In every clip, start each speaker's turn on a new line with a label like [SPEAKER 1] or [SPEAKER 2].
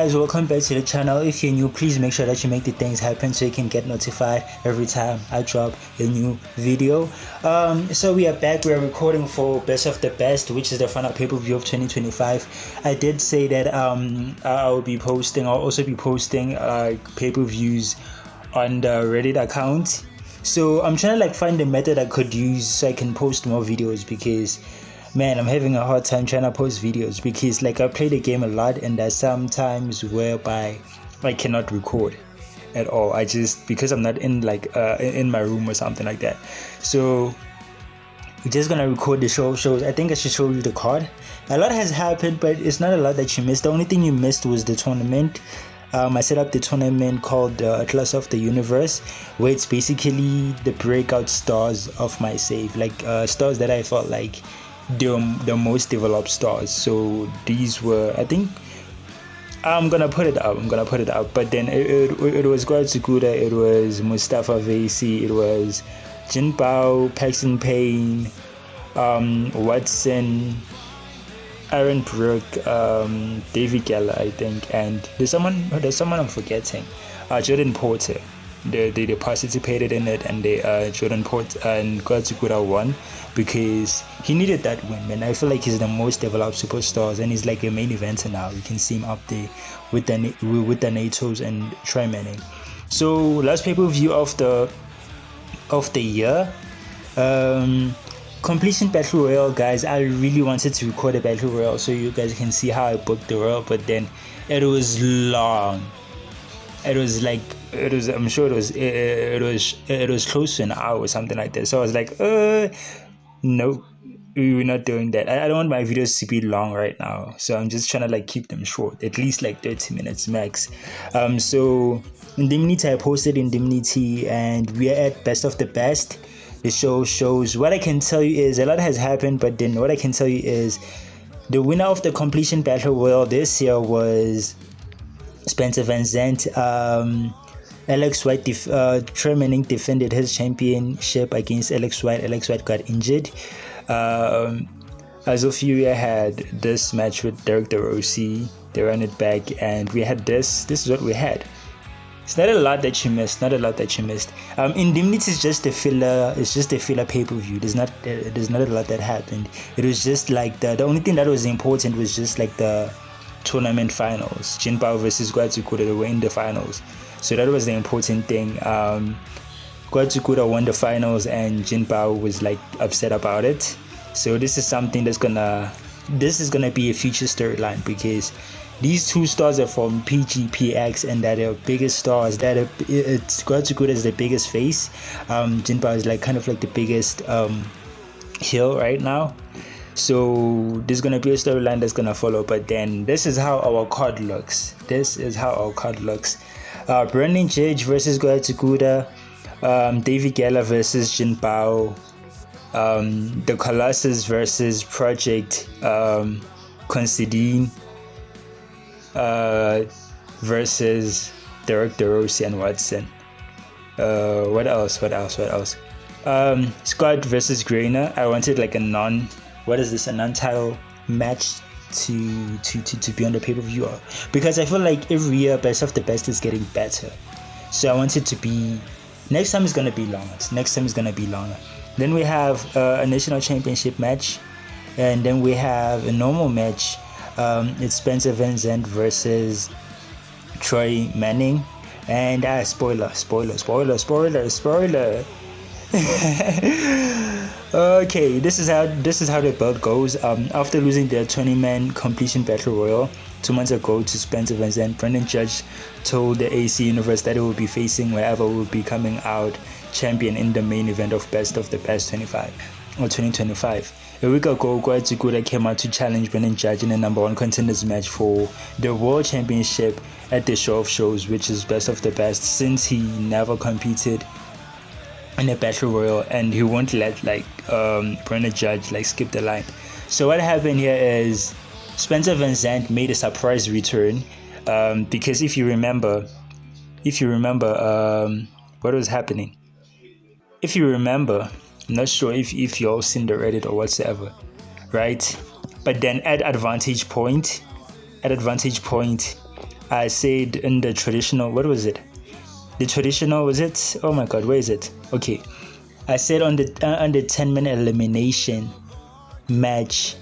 [SPEAKER 1] guys, welcome back to the channel. If you're new, please make sure that you make the things happen so you can get notified every time I drop a new video. So we are back. We are recording for Best of the Best, which is the final pay-per-view of 2025. I did say that I'll also be posting pay-per-views on the Reddit account. So I'm trying to find a method I could use so I can post more videos, because man, I'm having a hard time trying to post videos because I play the game a lot and there's some times whereby I cannot record at all. Because I'm not in in my room or something like that. So we're just gonna record the shows. I think I should show you the card. A lot has happened, but it's not a lot that you missed. The only thing you missed was the tournament. I set up the tournament called Atlas of the Universe, where it's basically the breakout stars of my save, stars that I felt like the most developed stars. So these were, I think, I'm gonna put it up. But then it was Guadalupe, it was Mustafa Vesi, it was Jinbao, Paxton Payne, Watson, Aaron Brooke, David Geller, I think, and there's someone I'm forgetting. Jordan Porter. They participated in it, and Jordan Porter and Guadalupe won because he needed that win, man. I feel like he's the most developed superstars, and he's like a main eventer now. You can see him up there with the NATOs and Trey Mending. So last pay-per-view of the year, completion battle royale, guys. I really wanted to record a battle royale so you guys can see how I booked the royale, but then it was long. I'm sure it was close to an hour or something like that. So I was like, no, we're not doing that. I don't want my videos to be long right now, so I'm just trying to keep them short, at least 30 minutes max. So Indemnity, I posted Indemnity, and we are at Best of the Best. The show shows. What I can tell you is a lot has happened, but then what I can tell you is the winner of the completion battle royale this year was Spencer Vanzant. Alex White, Trey Mending defended his championship against Alex White. Alex White got injured. Azofia had this match with Derek DeRossi. They ran it back, and we had this. This is what we had. It's not a lot that you missed. Indemnity is just a filler. It's just a filler pay-per-view. There's not a lot that happened. It was just the only thing that was important was just the tournament finals. Jinbao versus Guadalupe, they were in the finals, so that was the important thing. Guadalupe won the finals, and Jinbao was upset about it. So this is something this is gonna be a future storyline, because these two stars are from PGPX, and that are biggest stars. It's Guadalupe is the biggest face. Jinbao is kind of the biggest heel right now. So there's gonna be a storyline that's gonna follow, but then this is how our card looks. Brendan Judge versus Guadalupe, David Geller versus Jinbao, the Colossus versus Project Considine versus Derek DeRossi and Watson. What else? Scott versus Grena. I wanted a non-title match to be on the pay-per-view, because I feel like every year Best of the Best is getting better. So I want it to be, next time is gonna be longer. Then we have a national championship match, and then we have a normal match. It's Spencer Vanzant versus Trey Mending, and spoiler. Okay, this is how the belt goes. After losing their 20-man completion battle royal 2 months ago to Spencer Vanzant, Brendan Judge told the AC Universe that he will be facing wherever will be coming out champion in the main event of Best of the Best 2025. A week ago, Guadalupe came out to challenge Brendan Judge in a number one contenders match for the World Championship at the Show of Shows, which is Best of the Best, since he never competed in a battle royal, and he won't let Brendan Judge skip the line. So what happened here is Spencer Vanzant made a surprise return, because if you remember what was happening. If you remember, I'm not sure if you all seen the Reddit or whatsoever, right? But then at advantage point, I said in the traditional, what was it? The traditional, was it? Oh my god, where is it? Okay. I said on the 10-minute elimination match,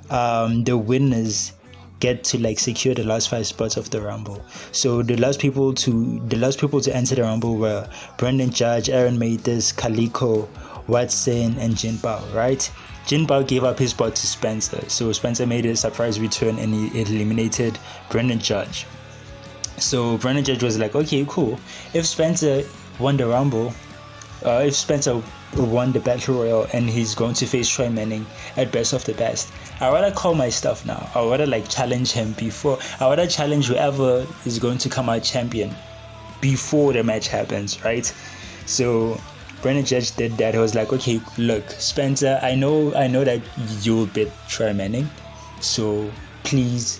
[SPEAKER 1] the winners get to like secure the last 5 spots of the Rumble. So the last people to enter the Rumble were Brendan Judge, Aaron Mathis, Kaliko, Watson, and Jinbao, right? Jinbao gave up his spot to Spencer. So Spencer made a surprise return and he eliminated Brendan Judge. So Brendan Judge was like, okay, cool. If Spencer won the Rumble, if Spencer won the Battle Royale and he's going to face Troy Mending at Best of the Best, I rather call my stuff now. I rather like challenge him before. I rather challenge whoever is going to come out champion before the match happens, right? So Brendan Judge did that. He was like, okay, look, Spencer, I know that you'll beat Troy Mending, so please,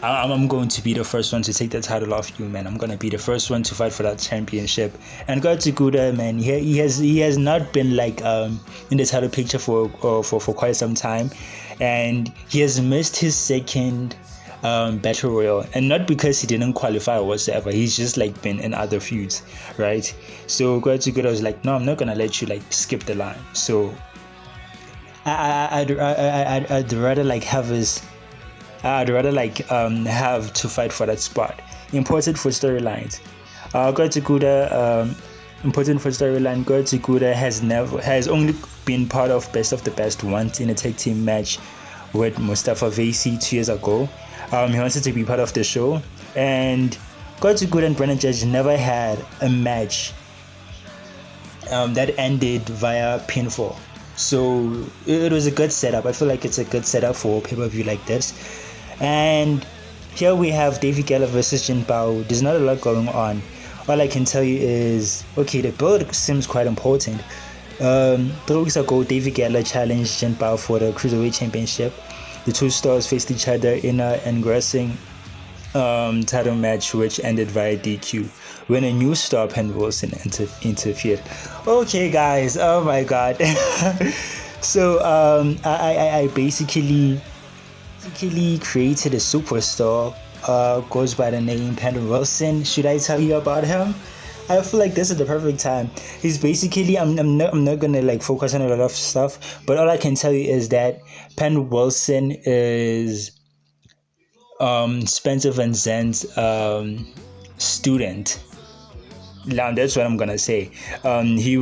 [SPEAKER 1] I'm going to be the first one to take the title off you, man. I'm going to be the first one to fight for that championship. And God to Guda, man, he has not been like in the title picture for quite some time, and he has missed his second Battle Royale, and not because he didn't qualify or whatsoever. He's just like been in other feuds, right? So God to Guda was like, no, I'm not gonna let you like skip the line. So I'd rather like have his. I'd rather like have to fight for that spot. Important for storylines. God to Guda, important for storyline. God to Guda has only been part of Best of the Best once in a tag team match with Mustafa Vaisi 2 years ago. He wanted to be part of the show, and God to Guda and Brendan Judge never had a match that ended via pinfall. So it was a good setup. I feel like it's a good setup for a pay-per-view like this. And here we have Davey Geller versus Jinbao. There's not a lot going on. All I can tell you is, okay, the build seems quite important. 3 weeks ago, Davey Geller challenged Jinbao for the Cruiserweight Championship. The two stars faced each other in an engrossing title match, which ended via DQ when a new star, Penn Wilson, interfered. Okay, guys, oh my god. So I basically created a superstar, goes by the name Penn Wilson. Should I tell you about him? I feel like this is the perfect time. He's basically, I'm not gonna like focus on a lot of stuff, but all I can tell you is that Penn Wilson is Spencer Vanzant's student. Now that's what I'm gonna say. He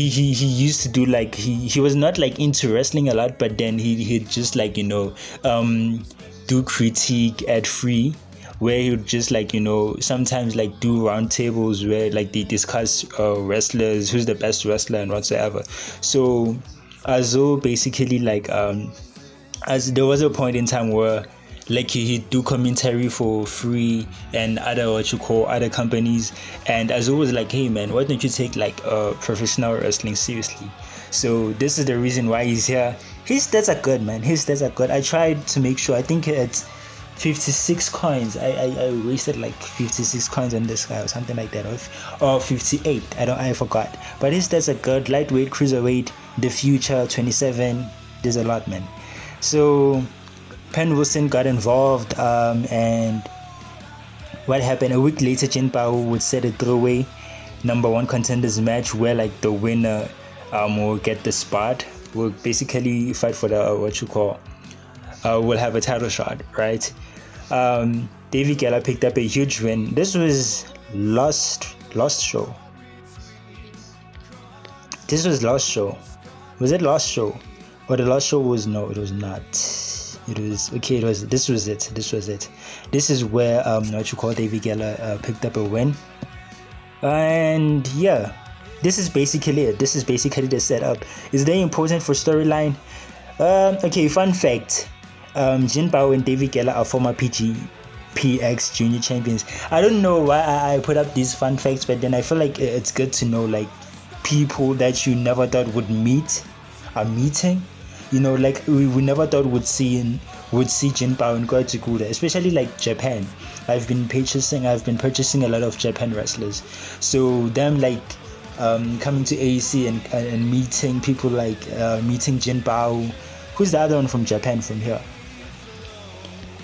[SPEAKER 1] used to do like he was not like into wrestling a lot, but then he'd just like do critique at Free, where he would just like sometimes like do roundtables where like they discuss wrestlers, who's the best wrestler and whatsoever. So Azo basically like as there was a point in time where like he'd do commentary for Free and other companies, and as always like, hey man, why don't you take like professional wrestling seriously? So this is the reason why he's here. His stats are good, man. His stats are good. I tried to make sure. I think it's 56 coins. I wasted like 56 coins on this guy or something like that, or 58. I forgot. But his stats are good. Lightweight, cruiserweight, the future, 27. There's a lot, man. So Penn Wilson got involved, and what happened a week later, Jinbao would set a throwaway number 1 contenders match where like the winner will get the spot, will basically fight for the will have a title shot, right? Davey Geller picked up a huge win. This was last show. This was last show. Was it last show? Or the last show was, no, it was not. It was okay. This was it. This is where Davey Geller picked up a win, and yeah, this is basically it. This is basically the setup. It's very important for storyline. Okay, fun fact: Jinbao and Davey Geller are former PGPX Junior champions. I don't know why I put up these fun facts, but then I feel like it's good to know like people that you never thought would meet are meeting. Like we never thought would see Jinbao and go to Guda, especially like Japan. I've been purchasing a lot of Japan wrestlers, so them like coming to AEC and meeting people like meeting Jinbao. Who's the other one from Japan from here?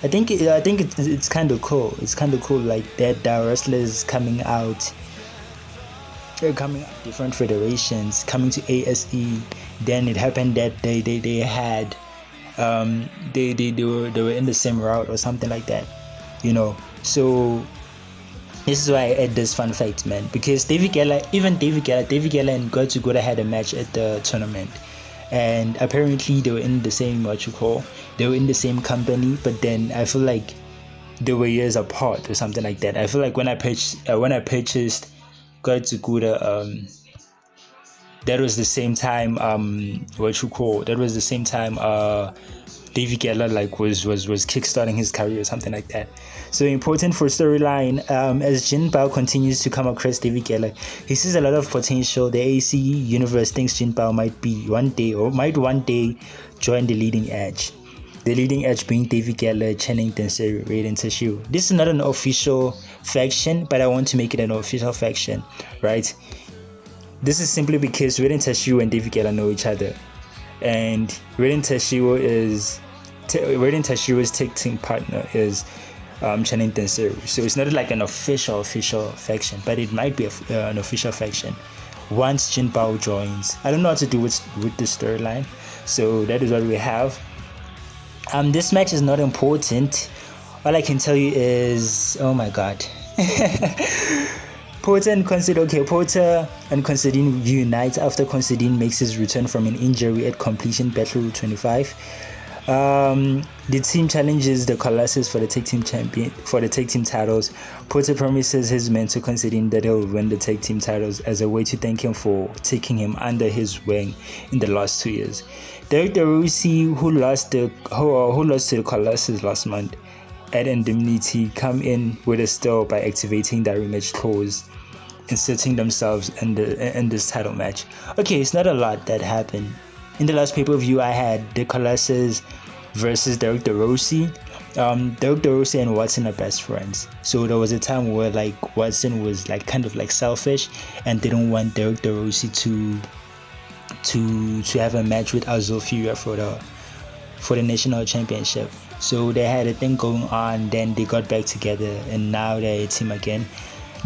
[SPEAKER 1] it's kind of cool. It's kind of cool, like that wrestlers coming out. They're coming out different federations, coming to ASE. Then it happened that they had they were in the same route or something like that, you know. So this is why I add this fun fact, man, because David Geller and Godzilla had a match at the tournament, and apparently they were in the same they were in the same company, but then I feel like they were years apart or something like that. I feel like when I purchased Godzilla, that was the same time that was the same time David Geller was kickstarting his career or something like that. So important for storyline, as Jinbao continues to come across David Geller, he sees a lot of potential. The ACE universe thinks Jinbao might one day join the leading edge. The leading edge being David Geller, Channing Tensei, Raiden Teshio. This is not an official faction, but I want to make it an official faction, right? This is simply because Raiden Teshio and David Geller know each other, and Raiden Teshio's tag team partner is Channing Tensei. So it's not like an official faction, but it might be an official faction once Jinbao joins. I don't know what to do with the storyline, so that is what we have. This match is not important. All I can tell you is, oh my god. Porter and Considine unite after Considine makes his return from an injury at Completion Battle Route 25. The team challenges the Colossus for the tag team titles. Porter promises his mentor Considine that he'll win the tag team titles as a way to thank him for taking him under his wing in the last 2 years. Derek DeRossi, who lost to the Colossus last month at Indemnity, come in with a stall by activating the rematch clause, inserting themselves in this title match. Okay, it's not a lot that happened. In the last pay-per-view, I had the Colossus versus Derek DeRossi. Derek DeRossi and Watson are best friends. So there was a time where like Watson was like kind of like selfish and didn't want Derek DeRossi to have a match with Azulfia for the national championship. So they had a thing going on, then they got back together, and now they're a team again.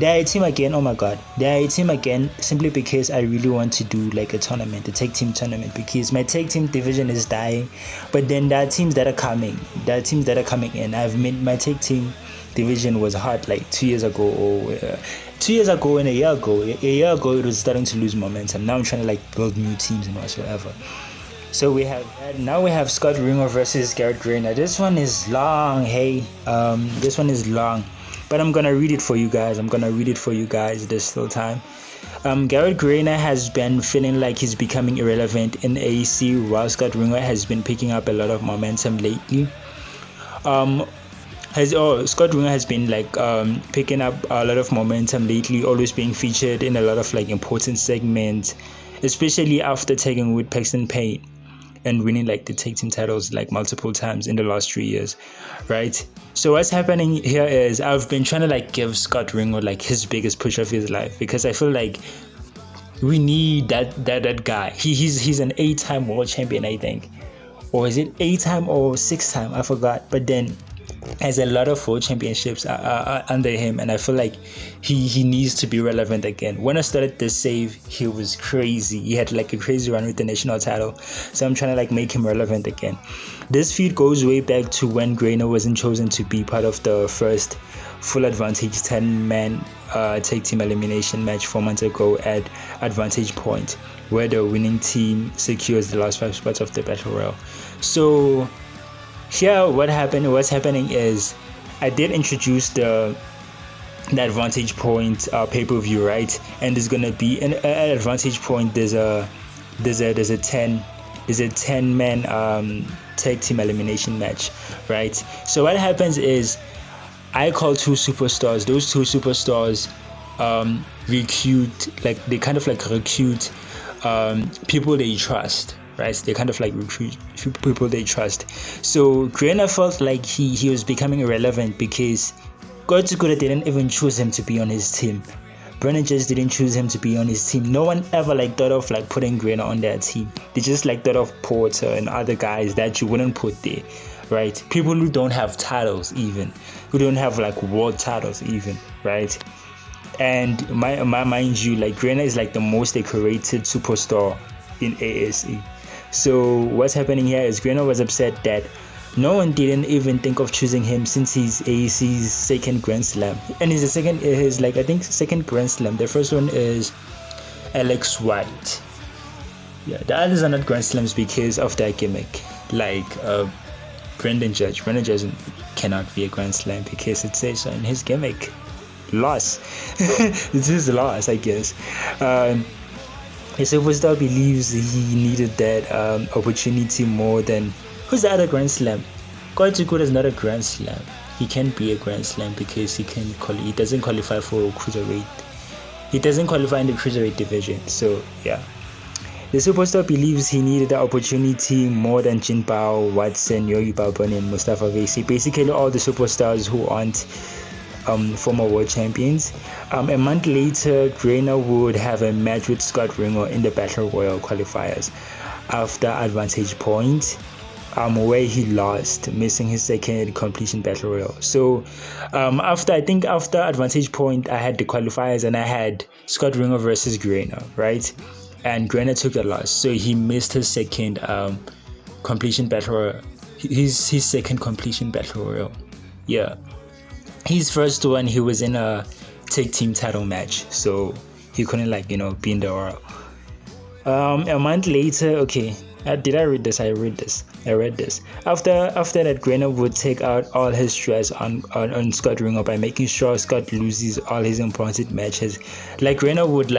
[SPEAKER 1] Oh my god, they're a team again simply because I really want to do like a tag team tournament, because my tag team division is dying, but then there are teams that are coming in. I've made my tag team division was hot like 2 years ago, or 2 years ago and a year ago it was starting to lose momentum. Now I'm trying to like build new teams and whatsoever. So we have Scott Ringo versus Garrett Grena. This one is long, but I'm gonna read it for you guys. There's still time. Garrett Grena has been feeling like he's becoming irrelevant in AEC, while Scott Ringo has been picking up a lot of momentum lately. Scott Ringo has been like picking up a lot of momentum lately, always being featured in a lot of like important segments, especially after tagging with Paxton Payne and winning like the tag team titles like multiple times in the last 3 years, right? So what's happening here is I've been trying to like give Scott Ringo like his biggest push of his life, because I feel like we need that guy. He's an 8-time world champion, I think, or is it 8-time or 6-time? I forgot. But then has a lot of world championships under him, and I feel like he needs to be relevant again. When I started this save, he was crazy. He had like a crazy run with the national title, so I'm trying to like make him relevant again. This feud goes way back to when Grena wasn't chosen to be part of the first full Advantage 10-man tag team elimination match 4 months ago at Advantage Point, where the winning team secures the last 5 spots of the Battle Royale. So here what's happening is I did introduce the Advantage Point pay-per-view, right? And there's gonna be at Advantage Point there's a 10-man tag team elimination match, right? So what happens is I call 2 superstars. Those 2 superstars recruit people they trust, right? They kind of like recruit people they trust. So Grena felt like he was becoming irrelevant because Godzilla didn't even choose him to be on his team. Brennan just didn't choose him to be on his team. No one ever like thought of like putting Grena on their team. They just like thought of Porter and other guys that you wouldn't put there, right? People who don't have titles, even who don't have like world titles, even, right? And mind you, like Grena is like the most decorated superstar in ASE. So what's happening here is Grena was upset that no one didn't even think of choosing him since he's AEC's second Grand Slam, and he's the second. Is like I think second Grand Slam. The first one is Alex White. Yeah, the others are not Grand Slams because of that gimmick. Like Brendan Judge cannot be a Grand Slam because it says so in his gimmick. Loss. It's his loss, I guess. A superstar believes he needed that opportunity more than who's the other Grand Slam? Koichikuda is not a Grand Slam. He can't be a Grand Slam because he doesn't qualify for cruiserweight. He doesn't qualify in the cruiserweight division. So yeah. The superstar believes he needed the opportunity more than Jinbao, Watson, Yogi Balboni, and Mustafa Vesi. Basically, all the superstars who aren't former world champions. A month later, Grena would have a match with Scott Ringo in the Battle Royal qualifiers after Advantage Point, where he lost, missing his second completion Battle Royal. So after Advantage Point, I had the qualifiers and I had Scott Ringo versus Grena, right? And Grena took the loss, so he missed his second completion Battle Royal. His second completion Battle Royal. Yeah. His first one, he was in a tag team title match, so he couldn't be in the Royal. A month later, okay, did I read this? I read this. After that, Grena would take out all his stress on Scott Ringo by making sure Scott loses all his important matches. Like Grena would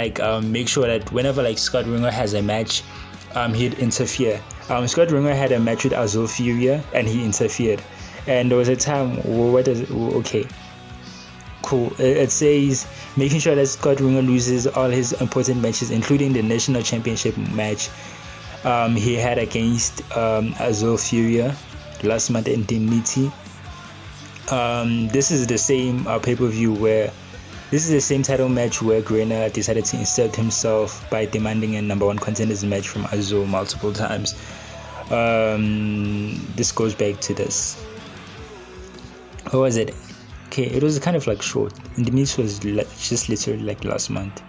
[SPEAKER 1] make sure that whenever Scott Ringo has a match, he'd interfere. Scott Ringo had a match with Azul Furia and he interfered. And there was a time, okay, cool. It says making sure that Scott Ringo loses all his important matches, including the national championship match he had against Azul Furia last month in Dignity. This is the same pay-per-view this is the same title match where Grena decided to insert himself by demanding a number one contenders match from Azul multiple times. This goes back to this. What was it? Okay, it was kind of short. And the news was just literally last month.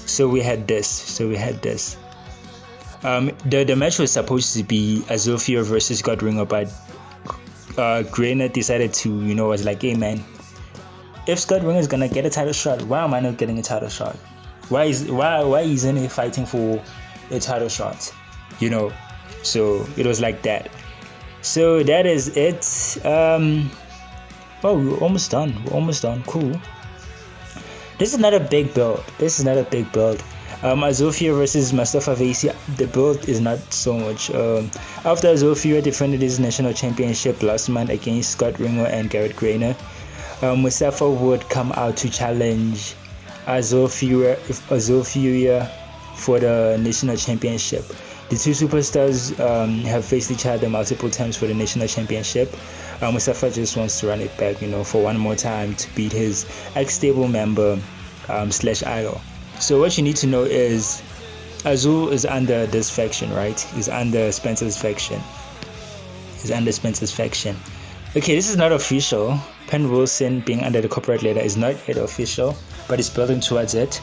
[SPEAKER 1] So we had this. The match was supposed to be Azulfia versus Scott Ringo, but Grena decided to, was like, hey man, if Scott Ringo is gonna get a title shot, why am I not getting a title shot? Why isn't he fighting for a title shot? So it was like that. So that is it. We're almost done. Cool. This is not a big build. Azulfia versus Mustafa Vesi, the build is not so much. After Azulfia defended his national championship last month against Scott Ringo and Garrett Grena, Mustafa would come out to challenge Azulfia for the national championship. The two superstars have faced each other multiple times for the national championship. Mustafa just wants to run it back, for one more time to beat his ex-stable member /idol. So what you need to know is Azul is under this faction, right? He's under Spencer's faction. Okay, this is not official. Penn Wilson being under the corporate ladder is not yet official, but it's building towards it.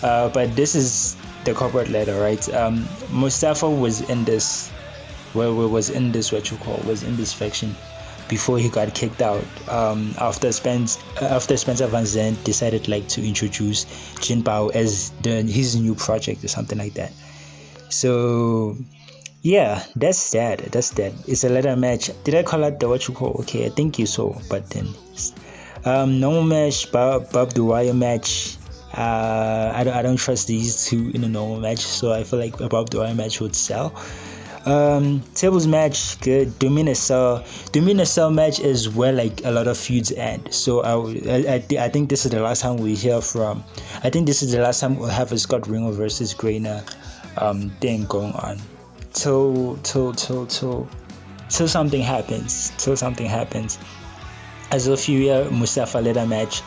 [SPEAKER 1] But this is the corporate ladder, right? Mustafa was in this faction before he got kicked out. After Spencer Vanzant decided to introduce Jinbao as his new project or something like that. So yeah, that's that. It's a ladder match. Did I call it the Okay, I think you saw, but then normal match, Bob Dwyer match. I don't trust these two in a normal match, so I feel like a Bob Dwyer match would sell. Tables match, good. Dominion Cell match is where a lot of feuds end. So I think this is the last time we hear from. I think this is the last time we'll have a Scott Ringo versus Grena thing going on. Till something happens. Azulfia Mustafa ladder match.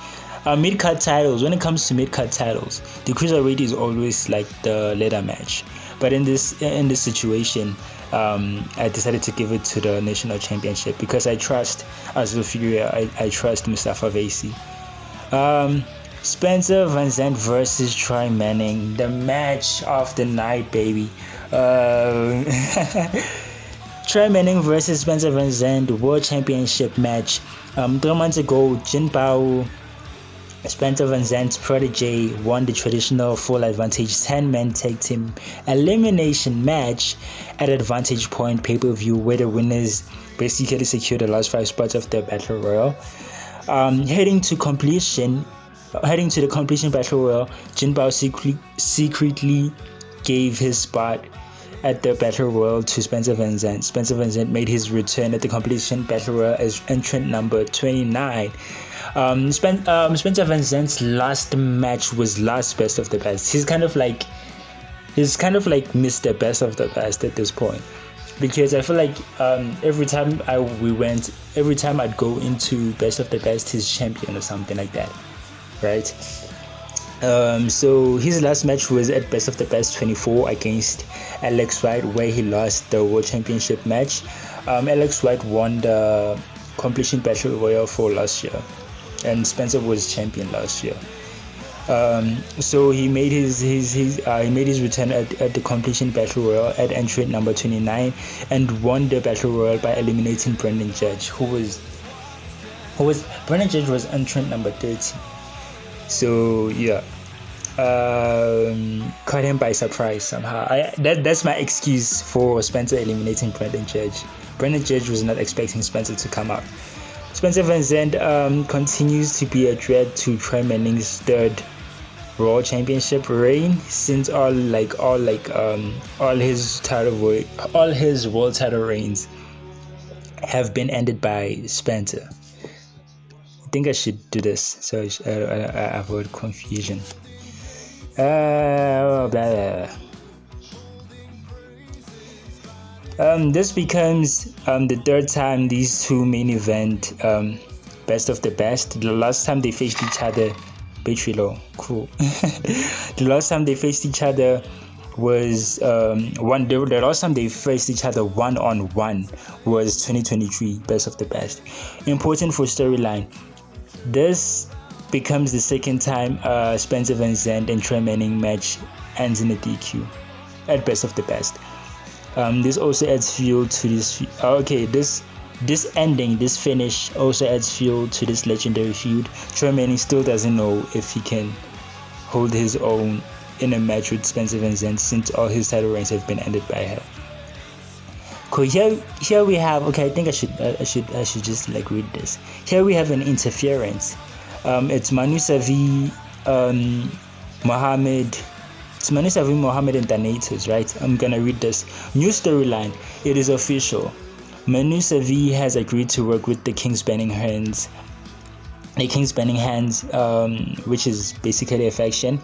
[SPEAKER 1] Mid-card titles. When it comes to mid-card titles, the cruiserweight is always the ladder match. But in this situation, I decided to give it to the national championship because I trust, as a figure, I trust Mustafa Vacy. Spencer Vanzant versus Trey Mending, the match of the night, baby. Trey Mending versus Spencer Vanzant World Championship match. 3 months ago, Jinbao, Spencer Vanzant's protege, won the traditional full advantage 10-man tag team elimination match at Advantage Point pay-per-view, where the winners basically secured the last 5 spots of the Battle Royal. Heading to the completion Battle Royal, Jinbao secretly gave his spot at the Battle Royal to Spencer Vanzant. Spencer Vanzant made his return at the completion Battle Royal as entrant number 29. Spencer Vanzant's last match was last best of the best. He's kind of like Mr. Best of the Best at this point, because I feel like every time I'd go into Best of the Best, he's champion or something like that, right? So his last match was at Best of the Best 24 against Alex White, where he lost the World Championship match. Alex White won the completion Battle Royal for last year, and Spencer was champion last year. So he made his return at the completion Battle Royal at entrant number 29 and won the Battle Royal by eliminating Brendan Judge, Brendan Judge was entrant number 30. So yeah, caught him by surprise somehow. That's my excuse for Spencer eliminating Brendan Judge. Brendan Judge was not expecting Spencer to come out. Spencer Vanzant continues to be a threat to Trey Mending's third World Championship reign, since all his world title reigns have been ended by Spencer. I think I should do this so I avoid confusion. This becomes the third time these two main event Best of the Best. The last time they faced each other, cool. The last time they faced each other was the last time they faced each other one-on-one was 2023 Best of the Best. Important for storyline, this becomes the second time Spencer Vanzant and Trey Mending match ends in a DQ at Best of the Best. This also adds fuel to this. This finish also adds fuel to this legendary feud. Trey Mending still doesn't know if he can hold his own in a match with Spencer Vanzant, since all his title reigns have been ended by her. Cool. Here we have. Okay, I think I should just read this. Here we have an interference. It's Manu Savi, Mohammed. It's Manu Savi, Mohammed, and Thanatos, right? I'm gonna read this. New storyline. It is official. Manu Savi has agreed to work with the King's Banning Hands. The King's Banning Hands, which is basically a faction.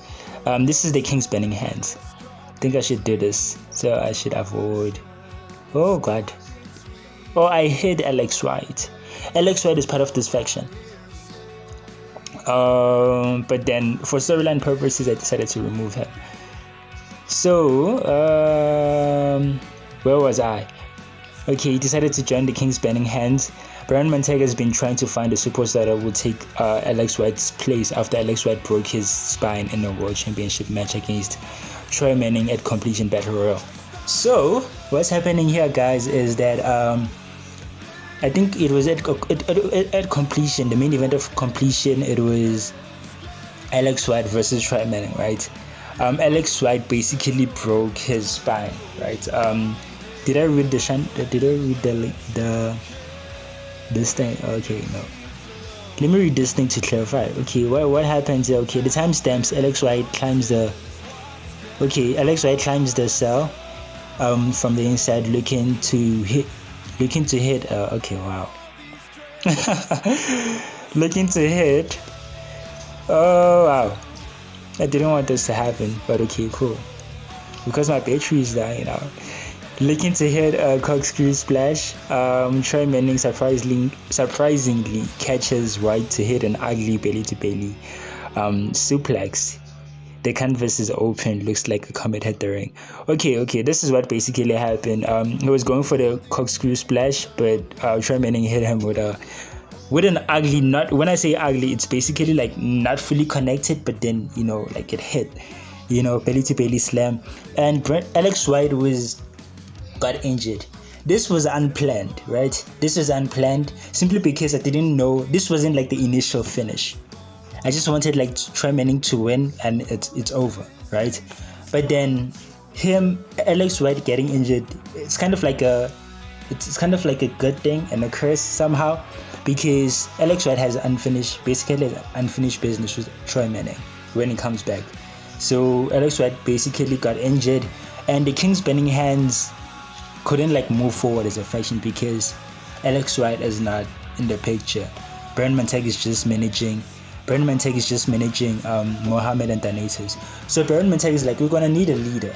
[SPEAKER 1] This is the King's Banning Hands. I think I should do this, so I should avoid. Oh God. Oh, I hid Alex White. Alex White is part of this faction. But then for storyline purposes, I decided to remove him. So, where was I? Okay, he decided to join the King's Banning Hands. Brian Montega has been trying to find a superstar that will take Alex White's place after Alex White broke his spine in a World Championship match against Trey Mending at Completion Battle Royal. So, what's happening here, guys, is that I think it was at Completion, the main event of Completion, it was Alex White versus Trey Mending, right? Alex White basically broke his spine, right? Did I read this thing? Okay, no. Let me read this thing to clarify. Okay, what happens here? Okay, the timestamps. Alex White climbs the cell from the inside, looking to hit. Okay, wow. Looking to hit. Oh wow. I didn't want this to happen, but okay, cool. Because my battery is dying out. Looking to hit a corkscrew splash. Trey Mending surprisingly catches White to hit an ugly belly to belly suplex. the canvas is open, looks like a comet hit the ring. Okay, this is what basically happened. He was going for the corkscrew splash, but Trey Mending hit him with an ugly, not, when I say ugly, it's basically like not fully connected, but then, like it hit, belly to belly slam. And Alex White got injured. This was unplanned, right? This was unplanned simply because I didn't know, this wasn't like the initial finish. I just wanted like Trey Mending to win and it's over, right? But then Alex White getting injured, it's kind of like a good thing and a curse somehow, because Alex White has unfinished business with Trey Mending when he comes back. So Alex White basically got injured, and the King's Bending Hands couldn't like move forward as a faction because Alex White is not in the picture. Vanzant is just managing Mohammed and Thanatos. So Vanzant is like, we're gonna need a leader,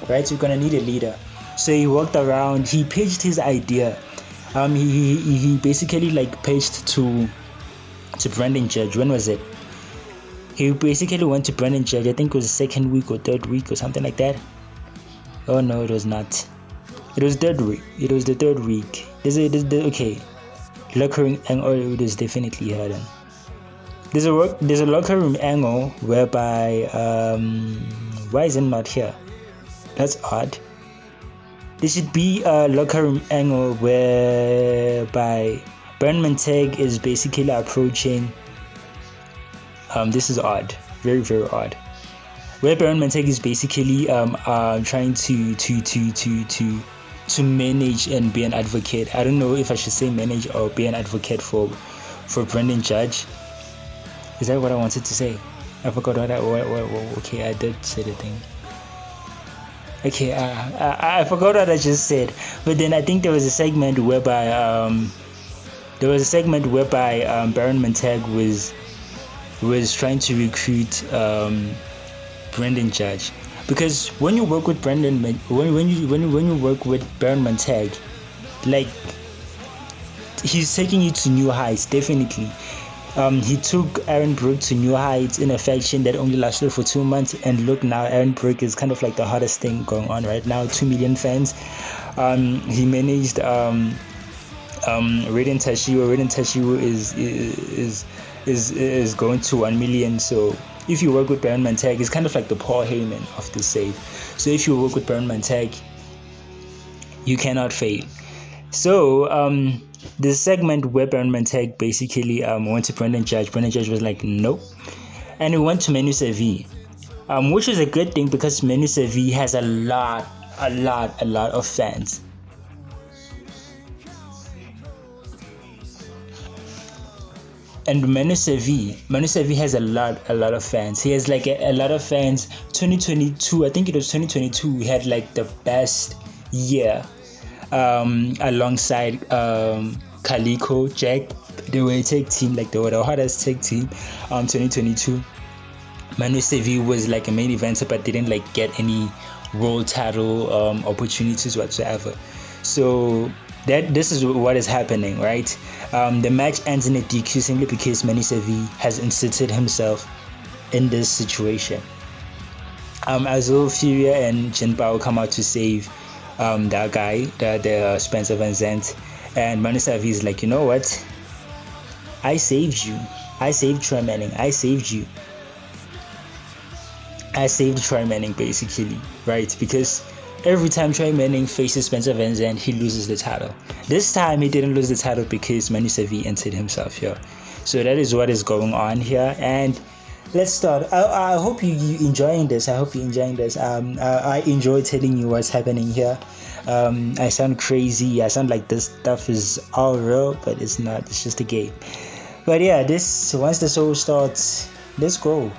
[SPEAKER 1] right? We're gonna need a leader. So he walked around, he pitched his idea. He basically like pitched to Brandon Judge. When was it? He basically went to Brandon Judge. I think it was the second week or third week or something like that. Oh no, it was not. It was third week. It was the third week. Okay. Locker room angle. It was definitely hidden. There's a locker room angle whereby why is it not here? That's odd. There should be a locker room angle whereby Vanzant is basically approaching. This is odd, very very odd. Where Vanzant is basically trying to manage and be an advocate. I don't know if I should say manage or be an advocate for Brandon Judge. Is that what I wanted to say? I forgot what okay, I did say the thing. Okay, I forgot what I just said. But then I think there was a segment whereby Vanzant was trying to recruit Brandon Judge, because when you work with when you work with Vanzant, like, he's taking you to new heights, definitely. He took Aaron Brooke to new heights in a faction that only lasted for 2 months, and look now, Aaron Brooke is kind of like the hottest thing going on right now. 2 million fans. He managed Raiden Tashiwo is going to 1 million. So if you work with Vanzant, it's kind of like the Paul Heyman of the save. So if you work with Vanzant, you cannot fail. So the segment where Vanzant basically went to Brandon Judge. Brandon Judge was like, nope. And he went to Menu Sevi, which is a good thing because Menu Sevi has a lot of fans. And Menu Sevi has a lot of fans. He has like a lot of fans. 2022, I think it was 2022, we had like the best year. Alongside Calico, Jack, they were a tag team, like they were the hottest tag team. 2022, Manu Sevi was like a main eventer, but didn't like get any world title opportunities whatsoever. So this is what is happening, right? The match ends in a DQ simply because Manu Sevi has inserted himself in this situation. Azul, Furia, and Jinbao come out to save that guy, the Spencer Vanzant, and Manu Sevi is like, you know what? I saved you. I saved Trey Mending. I saved you. I saved Trey Mending basically, right? Because every time Trey Mending faces Spencer Vanzant, he loses the title. This time he didn't lose the title because Manu Sevi entered himself here. So that is what is going on here, and let's start. I hope you enjoying this. I I enjoy telling you what's happening here. I sound crazy. I sound like this stuff is all real, but it's not. It's just a game. But yeah, once the show starts, let's go.